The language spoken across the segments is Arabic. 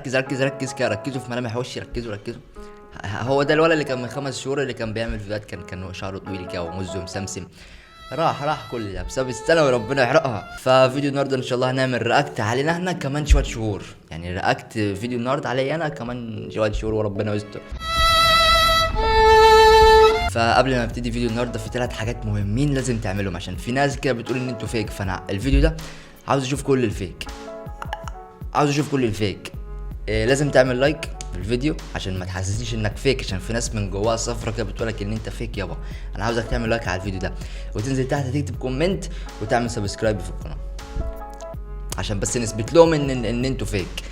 ركز ركز ركز كده، ركزوا في ملامح وشي، ركزوا ركزوا. هو ده الولد اللي كان من 5 شهور اللي كان بيعمل فيديوهات، كان شعره طويل كده ومزه مسمسم. راح كل ده بسبب السنه وربنا يحرقها. ففيديو النهارده ان شاء الله هنعمل رياكت علينا احنا كمان شويه شهور، يعني رياكت فيديو النهارده علي انا كمان شويه شهور وربنا يستر. فقبل ما نبتدي فيديو النهارده في 3 حاجات مهمين لازم تعملهم، عشان في ناس كده بتقول ان انتوا فيك. فانا الفيديو ده عاوز اشوف كل الفيك، لازم تعمل لايك الفيديو عشان ما تحسسنيش انك فيك، عشان في ناس من جواها صفرة كده بتقولك ان انت فيك يابا. انا عاوزك تعمل لايك على الفيديو ده وتنزل تحت تكتب كومنت وتعمل سبسكرايب في القناه، عشان بس نثبت لهم ان انتوا فيك.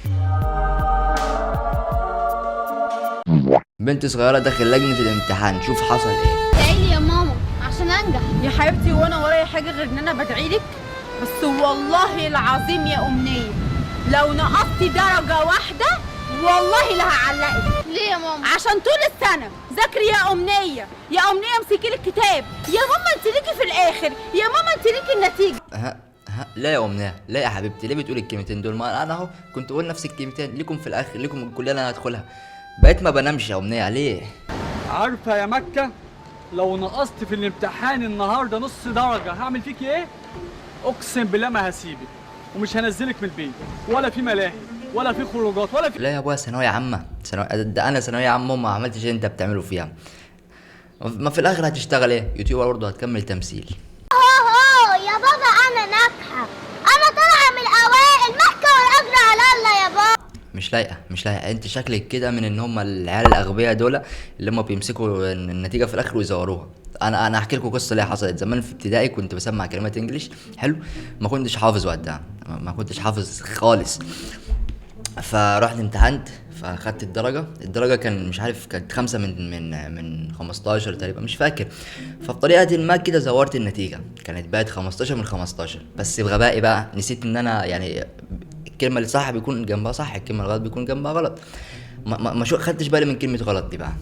بنت صغيره داخل لجنه الامتحان، شوف حصل ايه. ادعيلي يا ماما عشان انجح يا حبيبتي، وانا ورايا حاجه غير ان انا بدعيلك؟ بس والله العظيم يا امنيه لو نقصتي درجه واحده والله لا هعلقك. ليه يا ماما؟ عشان طول السنه ذاكري يا امنيه، يا امنيه امسكي لك كتاب يا ماما، انت ليكي في الاخر يا ماما، انت ليكي النتيجه. لا يا امنيه، لا يا حبيبتي، ليه بتقولي الكلمتين دول؟ ما انا اهو كنت بقول نفس الكلمتين ليكم في الاخر، ليكم الكليه اللي انا هدخلها. بقيت ما بنامش يا امنيه ليه؟ عارفه يا مكه، لو نقصت في الامتحان النهارده نص درجه هعمل فيك ايه؟ اقسم بالله ما هسيبك ومش هنزلك من البيت، ولا في ملاهي ولا في خروجات ولا في. لا يا ابويا ثانويه عامه، ده انا ثانويه عامه وما عملتش اللي انت بتعمله فيها. ما في الاخر هتشتغل ايه؟ يوتيوبر برضه، هتكمل تمثيل. يا بابا انا ناجحه، انا طالعه من الاوائل، مكه والاجر على الله يا بابا. مش لايقه انت شكلك كده من ان هم العيال الاغبياء دول اللي هم بيمسكوا النتيجه في الاخر ويزوروها. انا هحكي لكم قصه ليه حصلت زمان في ابتدائي. كنت بسمع كلمات انجليش حلو، ما كنتش حافظ وقتها، ما كنتش حافظ خالص. فرحت امتحنت فاخدت الدرجه كان مش عارف، كانت 5 من 15 تقريبا، مش فاكر. فبطريقه ما كده زورت النتيجه، كانت بقت 15 من 15. بس بغبائي بقى نسيت ان انا يعني الكلمه اللي صح بيكون جنبها صح، الكلمه الغلط بيكون جنبها غلط. ما شو خدتش بالي من كلمه غلط دي بقى.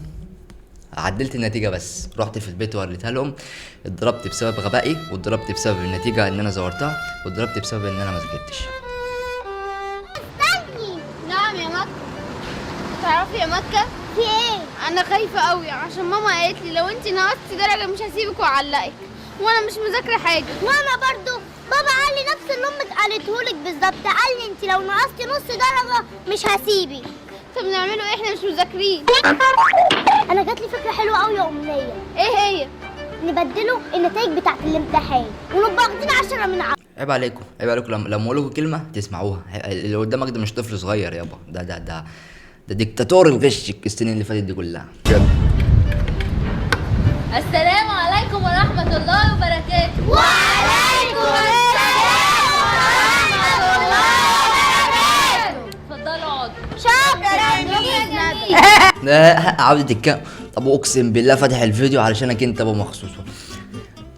عدلت النتيجه بس رحت في البيت ووريتها لهم. اتضربت بسبب غبائي، واتضربت بسبب النتيجه ان انا زورتها، واتضربت بسبب ان انا ما ذاكرتش. نعم يا مكة. تعرفي يا مكة في ايه؟ انا خايفة قوي عشان ماما قالت لي لو انت نقصتي درجة مش هسيبك واعلقك، وانا مش مذاكرة حاجة. وانا برضو بابا قال لي نفس اللي امك قالتهولك بالظبط، قال لي انت لو نقصتي نص درجة مش هسيبك. طب نعمله ايه؟ احنا مش مذاكرين. انا جات لي فكرة حلوة قوي يا امنية. ايه هي؟ نبدله النتائج بتاعت الامتحان ونبقى واخدين 10 من 10. عيب عليكم لما اقول لكم كلمه تسمعوها. اللي قدامك ده مش طفل صغير يابا، ده ديكتاتور الغش السنين اللي فاتت دي كلها. السلام عليكم ورحمة الله وبركاته. وعليكم السلام ورحمة الله وبركاته. اتفضلوا اقعدوا. شكرا لا عودة الكلام. طب اقسم بالله فاتح الفيديو علشانك انت ابو مخصوص،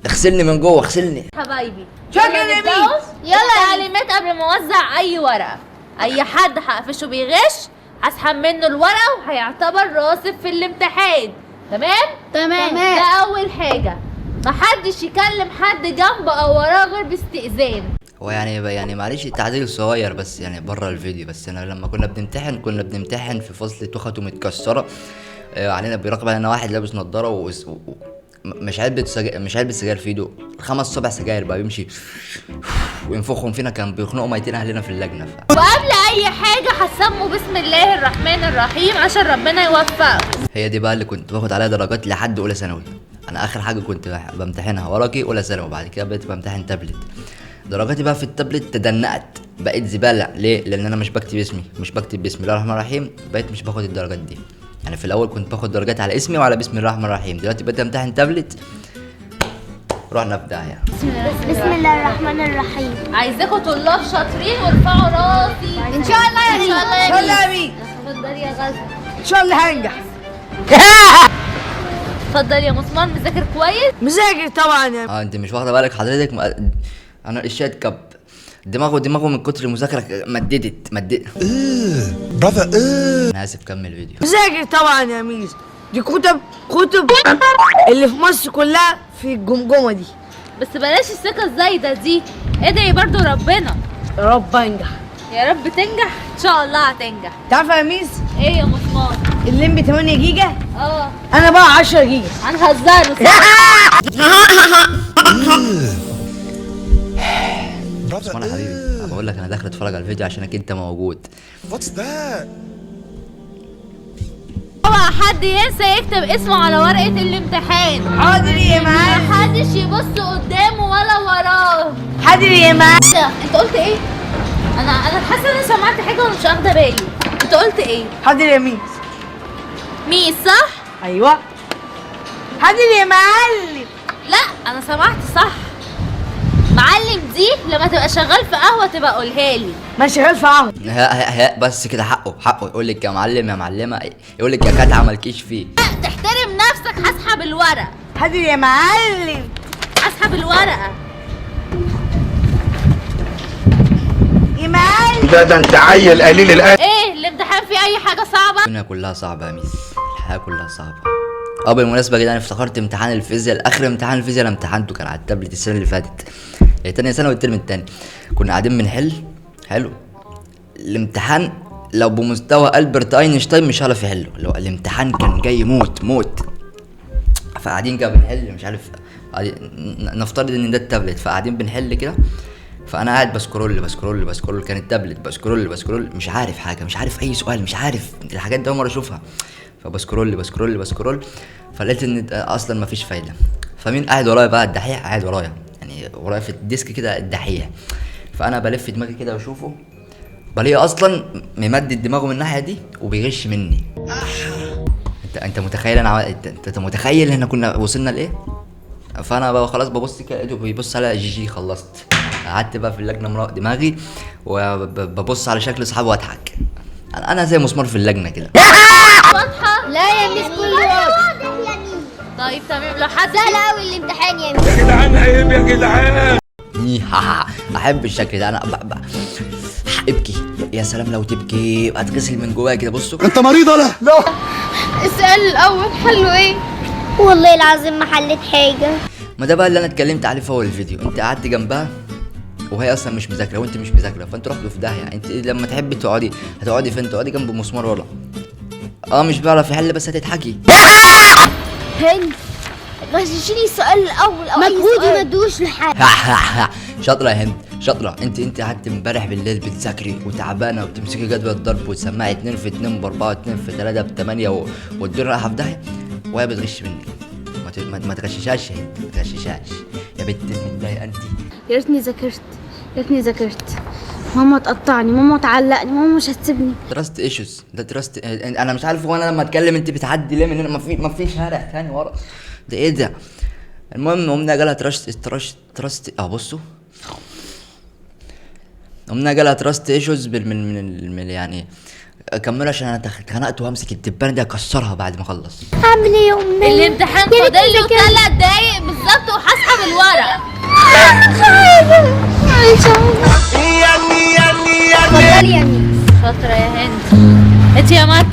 اغسلني من جوه اغسلني حبايبي شكرا يا ميس. يلا تعليمات قبل ما اوزع اي ورقة. اي حد هقفشه بيغش هسحب منه الورقة وهيعتبر راسب في الامتحان. تمام. ده اول حاجة، محدش يكلم حد جنبه او وراه غير باستئذان. هو يعني معلش تعديل صغير بس يعني بره الفيديو. بس انا لما كنا بنمتحن في فصل تخته متكسره، علينا بيراقب علينا واحد لابس نضاره مش علبة سجاير في ايده، 5 صبع سجاير بقى بيمشي وينفخهم فينا، كان بيخنقوا ميتين اهلنا في اللجنه. وقبل اي حاجة هتسموا بسم الله الرحمن الرحيم عشان ربنا يوفقه. هي دي بقى اللي كنت باخد عليها درجات لحد اولى ثانوي. انا اخر حاجه كنت بمتحنها ورقي اولى ثانوي، وبعد كده بقيت بمتحن تابلت. درجاتي بقى في التابلت تدنقت، بقيت زباله. ليه؟ لان انا مش بكتب بسم الله الرحمن الرحيم، بقيت مش باخد الدرجات دي. يعني في الاول كنت باخد درجات على اسمي وعلى بسم الله الرحمن الرحيم، دلوقتي بقيت امتحن تابلت. رحنا في داهيه. بسم الله الرحمن الرحيم. عايزاكم طلاب شاطرين وارفعوا راسي. ان شاء الله يا ميس. ان شاء الله يا ميس. اتفضل يا غزل. ان شاء الله هنجح. اتفضل يا مسمار، مذاكر كويس؟ مذاكر طبعا يا انت مش واخده بالك حضرتك؟ انا الشات كب دماغه من كتر المذاكره مددت. brother. انا اسف، كمل فيديو. مذاكر طبعا يا ميس. دي كتب اللي في مصر كلها في الجمجمه دي. بس بلاش الثقة الزايدة دي، ادعي برضو ربنا. يا رب انجح. يا رب تنجح ان شاء الله هتنجح. تعرفه يا ميس ايه يا مسمار؟ الليمبي 8 جيجا، اه انا بقى 10 جيجا. هنهزره صح؟ Brother, اسمع يا حبيبي، انا بقول لك انا داخل اتفرج على الفيديو عشانك انت موجود. what's that? اوعى حد ينسى يكتب اسمه على ورقة الامتحان. حاضر يا معلم. محدش يبص قدامه ولا وراه. حاضر يا معلم. ده انت قلت ايه؟ انا حاسه ان انا سمعت حاجه وانا مش واخده بالي. انت قلت ايه؟ حاضر يا ميس. ميس صح؟ ايوه حاضر يا معلم. لا انا سمعت صح. معلم دي لما تبقى شغال في قهوه تبقى قولها لي. ما شغال في قهوه. ها بس كده، حقه يقول لك يا معلم يا معلمه، يقول لك يا كات عملكيش فيه. تحترم نفسك. هسحب الورق. حاضر يا معلم. هسحب الورقه. يا معلم. ده انت عيل قليل الادب. ايه الامتحان فيه اي حاجه صعبه؟ الدنيا كلها صعبه يا ميس، الحياه كلها صعبه. بالمناسبه كده انا افتكرت امتحان الفيزياء، اخر امتحان الفيزياء انا امتحنته كان على التابلت السنه اللي فاتت، تانية سنه والترم التاني. كنا قاعدين بنحل، حلو الامتحان لو بمستوى البرت اينشتاين مش هعرف يحله، لو الامتحان كان جاي موت. فقاعدين كده بنحل، مش عارف نفترض ان ده التابلت، فقاعدين بنحل كده، فانا قاعد بسكرول كان التابلت بسكرول مش عارف حاجه، مش عارف اي سؤال، مش عارف الحاجات دي اول مره اشوفها. فبسكرول فلقيت ان اصلا مفيش فايده. فمين قاعد ورايا بقى؟ الدحيح قاعد ورايا، يعني ورايا في الديسك كده الدحيح. فانا بلف دماغي كده واشوفه، بلاقيه اصلا ممدد دماغه من الناحيه دي وبيغش مني. انت متخيل انت متخيل احنا كنا وصلنا لايه؟ فانا بقى خلاص ببص كده لقيته بيبص على جي خلصت. قعدت بقى في اللجنه مراق دماغي وببص على شكل اصحابي واضحك. انا زي مسمار في اللجنه كده. واضحه؟ لا يا ميس كله واضح يا ميس. طيب تمام. لو حد سهل قوي الامتحان يا ميس. يا جدعان عيب يا جدعان. احب الشكل ده. انا ابكي، يا سلام لو تبكي هتغسل من جوايا كده. بصوا انت مريض ولا؟ لا. السؤال الاول حله ايه؟ والله العظيم ما حلت حاجه. ما ده بقى اللي انا اتكلمت عليه في اول الفيديو. انت قعدت جنبها وهي اصلا مش مذاكره وانت مش مذاكره، فانت رحتوا في داهيه. انت لما تحبي هتقعدي فين؟ تقعدي جنب مسمار ولا مش بيعرف يحل بس هتضحكي. هند غششيني السؤال الاول او مجهودي ما ادوش لحد. شاطره يا هند شاطره. انت قعدت امبارح بالليل بتذاكري وتعبانه وبتمسكي جدول الضرب وتسمعي 2 في 2 ب 4 2 في 3 ب 8 والدنيا رايحه في داهيه وهي بتغش منك. ما تغششهاش يا هند، ما تغششهاش يا بنت المتضايقه انت. يا ريتني ذاكرت. ماما تقطعني، ماما تعلقني، ماما مش هتسيبني. تراست ايشوز ده تراست. انا مش عارف هو انا لما اتكلم انت بتعدي ليه من هنا؟ ما في شارع تاني ورا ده ايه ده؟ المهم قمنا جالها تراست بصوا قمنا جالها تراست ايشوز من يعني كملوا عشان انا اتخنقت وهمسك الدبانه دي اكسرها بعد ما اخلص. اعمل ايه يا امي؟ الامتحان فاضل له 3 دقايق بالظبط وهسحب الورق. اتفضلي يا ميس. شاطره يا هند. انت يا مك.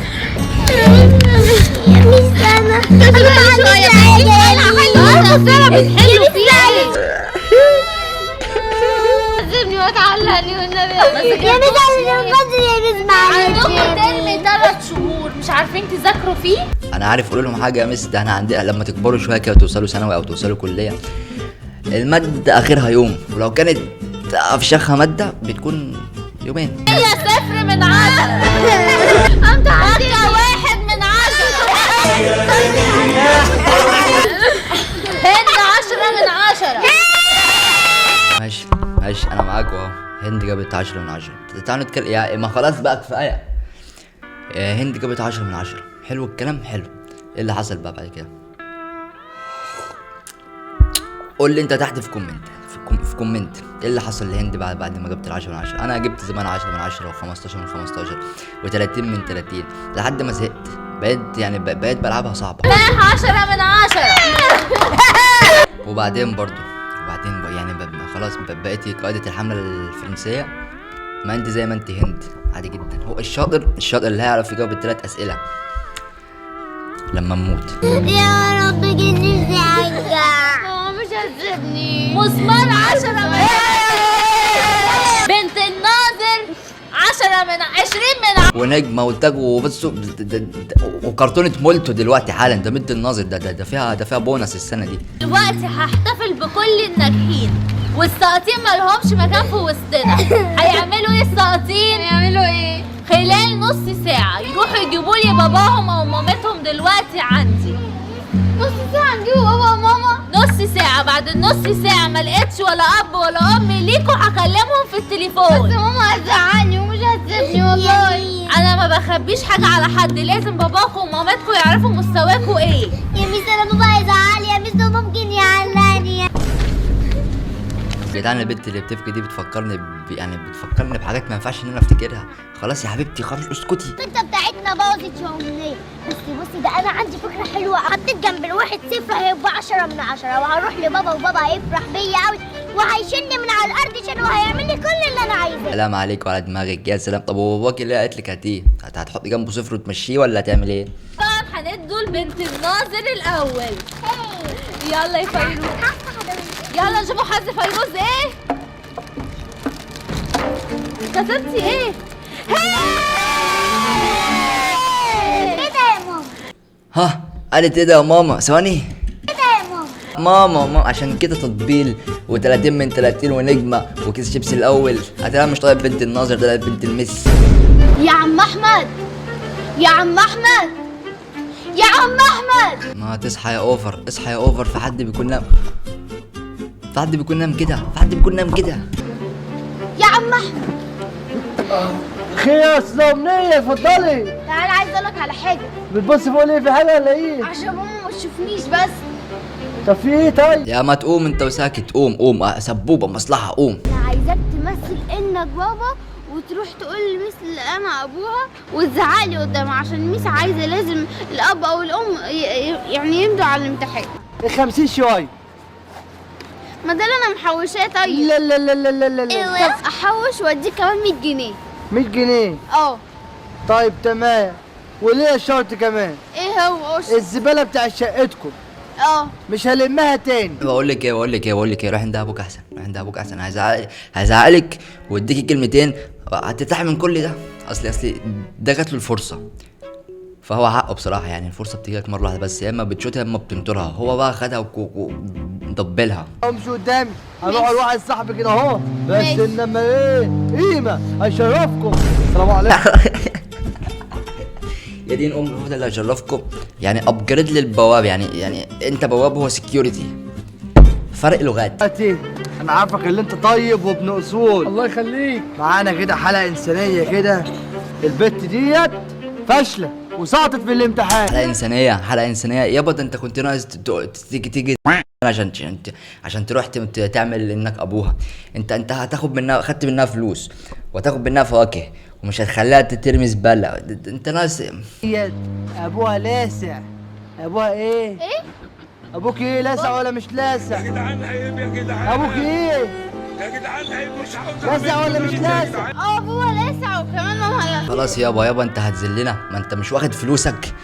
يا ميس انا شويه بتحلوا فيه. سيبني وتعلقني والنبي يا ميس. عشان بدري يا ميس معلش. عندكم ترم 3 شهور مش عارفين تذاكروا فيه؟ انا عارف. قول لهم حاجه يا مس، ده احنا عندنا لما تكبروا شويه كده وتوصلوا ثانوي او توصلوا كليه الماده اخرها يوم، ولو كانت افشخها ماده بتكون يومين. هي 0 من 10. انت عندك 1 من 10. هند 10 من 10. ماشي انا معاكوا اهو. هند جابت 10 من 10. تعالوا نتكلم يا ما خلاص بقى كفايه. هند جابت 10 من 10. حلو الكلام حلو. ايه اللي حصل بقى بعد كده؟ قول لي انت تحت في كومنت ايه اللي حصل لهند بعد ما جبت 10 من 10. انا جبت زمان 10 من 10 و15 من 15 و30 من 30 لحد ما زهقت. بقيت بلعبها صعبه. 10 من 10. وبعدين يعني خلاص بقيتي قائدة الحملة الفرنسية. ما انت زي ما انت هند عادي جدا. هو الشاطر اللي هيعرف يجاوب ال3 أسئلة لما نموت. يا رب جني زعجة. ماما مش هتسيبني. مسمار 10 من 10. بنت الناظر 10 من 20 من ونجمه وتاج وبصوا وكرتونه مولتو دلوقتي حالا ده مد الناظر ده فيها بونص السنه دي. دلوقتي هحتفل بكل الناجحين والساقطين مالهمش مكان في وسطنا. هيعملوا ايه الساقطين؟ هيعملوا ايه؟ خلال نص ساعة يروحوا يجيبوا لي باباهم او مامتهم دلوقتي عندي. نص ساعة نجيبوا بابا وماما؟ نص ساعة، بعد النص ساعة ما لقيتش ولا اب ولا ام ليكوا هكلمهم في بس التليفون. ماما هتزعلني ومش هتسيبني والله. انا ما بخبيش حاجة على حد، لازم باباكم ومامتكم يعرفوا مستواكوا ايه. يا ميس انا بابا هيزعلني، يا ميس ده ممكن يعلقني. جدعان البنت اللي بتفكر دي بتفكرني بتفكرني بحاجات ما ينفعش ان انا افتكرها. خلاص يا حبيبتي خلاص اسكتي. الخطة بتاعتنا باظت يا أمنية. بصي ده أنا عندي فكرة حلوة، حطيت جنب الواحد صفر هيبقى 10 من 10، وهروح لبابا وبابا هيفرح بيا أوي وهيشيلني من على الأرض عشان وهيعمل لي كل اللي أنا عايزاه. سلام عليك وعلى دماغك يا سلام. طب وباباكي اللي قالت لك هتيه هتحطي جنبه صفر وتمشيه ولا هتعمل ايه؟ طبعا هندوا لبنت الناظر الاول. يلا يا فيروز، يلا نشوفوا حظ فيروز ايه. كسبتي ايه؟ إيه ده يا ماما؟ ها قالت ايه ده يا ماما؟ ثواني. إيه ده يا ماما؟ ماما عشان كده تطبيل و30 من 30 ونجمه وكيس شيبسي الاول. هتلاقيها مش طالب بنت الناظر، ده بنت المس. يا عم أحمد، يا عم أحمد، يا عم أحمد. ما تصحى يا اوفر، اصحى يا اوفر. في حد بيكون نام، في حد بيكون نام كده، في حد بيكون نام كده. يا عم أحمد خير يا استاذ امنيه، اتفضلي. تعالى عايز أقولك على حاجة. بتبص فوق ليه؟ في حاجه ولا ايه؟ عشان ماما ما تشوفنيش بس. طب في ايه طيب؟ يا ما تقوم انت وساكت. قوم سبوبه مصلحه قوم. أنا عايزاك تمثل إنك بابا وتروح تقول لميس اللي أنا أبوها وتزعقلي قدامها، عشان ميس عايزة لازم الأب أو الأم يعني يمضوا على الامتحان. 50 شويه. ما ده اللي أنا محوشاه. طيب لا لا لا لا لا لا لا. طب أحوش وأديك كمان 100 جنيه. 100 جنيه. اه طيب تمام. وليه شرط كمان؟ ايه هو الزباله بتاع شقتكم اه مش هلمها تاني. بقول لك ايه روح عند ابوك احسن. هزعلك واديكي كلمتين هترتاحي من كل ده. اصلي ده جات له الفرصه، فهو حقه بصراحه. يعني الفرصه بتجيلك مره واحده بس، يا اما بتشوتها يا اما بتنطرها. هو بقى خدها ومطبلها. امشي قدامي، هروح لواحد صاحبي كده اهو، بس ماشي. انما ايه قيمه هيشرفكم. السلام عليكم. يا دين هو ده اللي هيشرفكم. يعني ابجريد للبواب، يعني انت بواب هو سكيورتي. فرق لغات. انا عارفك اللي انت طيب وابن اصول. الله يخليك. معانا كده حلقه انسانيه كده. البت ديت فاشله وسقطت في الامتحان. حلقه انسانيه يابا. ده انت كنت ناقص تيجي عشان تروح تعمل انك ابوها. انت هتاخد منها، خدت منها فلوس وهتاخد منها فواكه ومش هتخليها ترمي زباله. انت ناقص. ديت ابوها لاسع. ابوها ايه؟ ابوك ايه؟ لاسع ولا مش لاسع؟ يا جدعان عيب يا جدعان. ابوك ايه؟ يا جدعان عيب، مش عاوز لاسع ولا مش لاسع؟ ابوها لاسع وكمان ماما خلاص يابا انت هتذلنا. ما انت مش واخد فلوسك.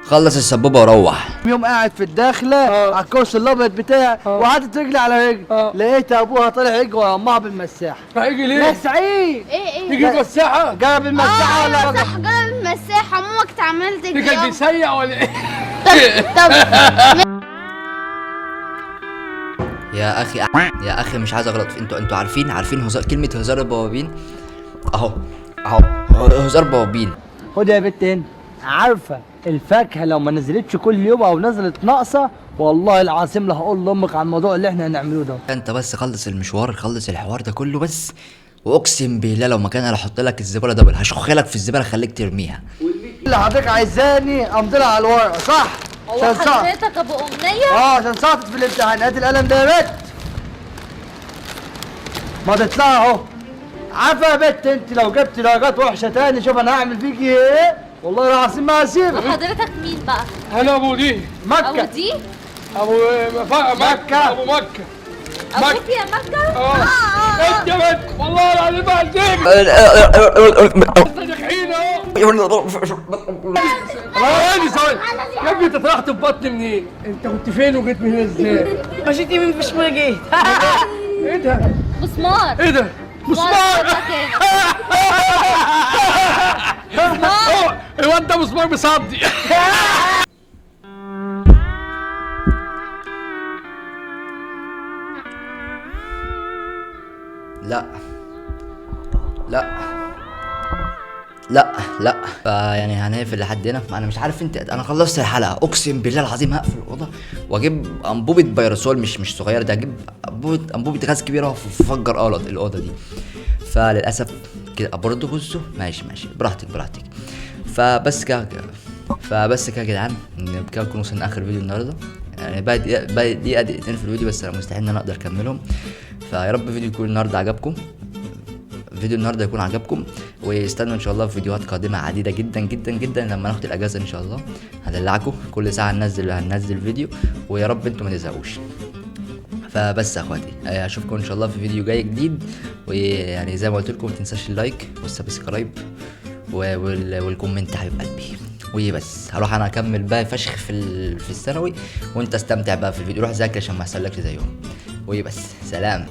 خلص السبوبه وروح. يوم قاعد في الداخله على الكرسي الابيض بتاعي وقعدت رجلي على رجلي، لقيت ابوها طالع يجري ورا امها بالمساحه. هيجي ليه؟ يا سعيد ايه يجي مساحه. جرب المساحه ولا ايوه ما صح، جرب المساحه. ماما كانت عماله في تجري. كان بيسيع ولا ايه؟ طب يا اخي مش عايز اغلط. انتوا عارفين هزار كلمه هزار البوابين. اهو هزار بوابين. خد يا بنت هنا. عارفه الفاكهه لو ما نزلتش كل يوم او نزلت ناقصه، والله العظيم لا هقول لامك على الموضوع اللي احنا هنعمله ده. انت بس خلص المشوار، خلص الحوار ده كله بس، واقسم بالله لو مكان انا احط لك الزباله دبل هشخلك في الزباله خليك ترميها. اللي حضرتك عايزاني امضي لها على الورقه صح؟ هو حضرتك ابو امنيه؟ عشان سقطت في الامتحان. هات القلم ده يا بت. ما تطلع اهو. عارفه يا بت انت لو جبت درجات وحشه تاني شوف انا هعمل فيكي ايه؟ والله العظيم ما هسيبك. حضرتك مين بقى؟ انا ابو دي. ابو مكه. دي؟ ابو مكه. ابو مكه. ابوك يا مكه؟ انت يا بنت والله العظيم هديك. ناجحين اهو. ثواني يا ابني، انت طلعت في بطني منين؟ انت كنت فين وجيت من هنا ازاي؟ مشيت يمين في شمال جيت. ايه ده؟ مسمار. ايه ده؟ مسمار الواد ده مسمار مصدي. لا لا لا لا فيعني هنقفل لحد هنا. انا مش عارف انت، انا خلصت الحلقه اقسم بالله العظيم هقفل الاوضه واجيب انبوبه بيرسول مش صغيره، ده اجيب انبوبه غاز كبيره وافجر الاوضه دي. فللاسف كده برضه بصوا ماشي براحتك. فبس كده يا جدعان، كده نكون وصلنا اخر فيديو النهارده. يعني باقي دقيقتين في الفيديو بس، انا مستحيل ان انا اقدر اكملهم. فيا رب الفيديو يكون النهارده عجبكم، فيديو النهارده يكون عجبكم، واستنوا ان شاء الله في فيديوهات قادمه عديده جدا جدا جدا لما ناخد الاجازه ان شاء الله. هدلعكم كل ساعه هننزل فيديو، ويا رب انتم ما تزهقوش. فبس يا اخواتي اشوفكم ان شاء الله في فيديو جاي جديد. ويعني زي ما قلت لكم ما تنساش اللايك والسبسكرايب والكومنت حبيب قلبي. وبس هروح انا اكمل بقى فشخ في الثانوي، وانت استمتع بقى في الفيديو، روح ذاكر عشان ما يحصلكش زيهم. وبس سلام.